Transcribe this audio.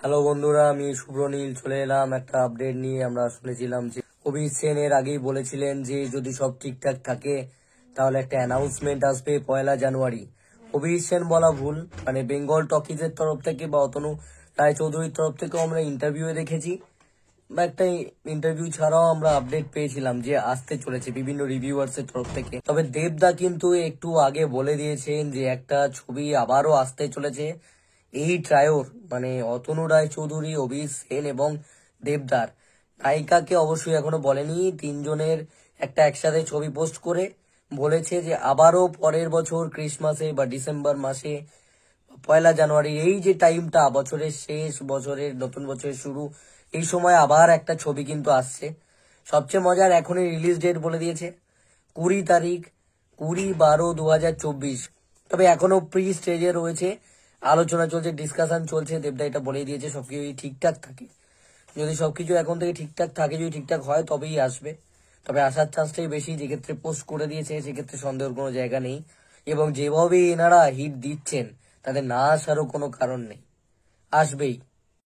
Hello বন্ধুরা, আমি শুভ্রনীল চলে এলাম একটা আপডেট নিয়ে। আমরা শুনেছিলাম যে অভিজিৎ সেন এর আগেই বলেছিলেন যে যদি সব ঠিকঠাক থাকে তাহলে একটা অ্যানাউন্সমেন্ট আসবে 1 জানুয়ারি। অভিজিৎ সেন বলা ভুল, মানে বেঙ্গল টকিজের তরফ থেকে বা অতনু রায়চৌধুরীর তরফ থেকেও আমরা ইন্টারভিউয়ে দেখেছি, বা একটা ইন্টারভিউ ছাড়াও আমরা আপডেট পেয়েছিলাম যে আসতে চলেছে বিভিন্ন রিভিউয়ার্স এর তরফ থেকে। তবে দেবদা কিন্তু একটু আগে বলে দিয়েছেন যে একটা ছবি আবারও আসতে চলেছে এই ট্রায়োর, মানে অতনু রায়চৌধুরী, অভিজিৎ সেন এবং দেবদার। নায়িকাকে অবশ্যই এখনো বলেনি, তিনজনের একটা একসাথে ছবি পোস্ট করে বলেছে যে আবারও পরের বছর ক্রিসমাসে বা ডিসেম্বর মাসে 1 জানুয়ারি, এই যে টাইমটা বছরের শেষ, বছরের নতুন বছরের শুরু, এই সময় আবার একটা ছবি কিন্তু আসছে। সবচেয়ে মজার, এখনই রিলিজ ডেট বলে দিয়েছে 20 তারিখ, 20/12/2024। তবে এখনো প্রি স্টেজে রয়েছে, আলোচনা চলছে, ডিসকাশন চলছে। দেবদা এটা বলেই দিয়েছে সবকিছু যদি ঠিকঠাক থাকে, যদি সবকিছু এখন থেকে ঠিকঠাক থাকে, যদি ঠিকঠাক হয় তবেই আসবে। তবে আসার চান্সটাই বেশি, যেক্ষেত্রে পোস্ট করে দিয়েছে সেক্ষেত্রে সন্দেহের কোনো জায়গা নেই। এবং যেভাবে এনারা হিট দিচ্ছেন, তাদের না আসারও কোনো কারণ নেই, আসবেই।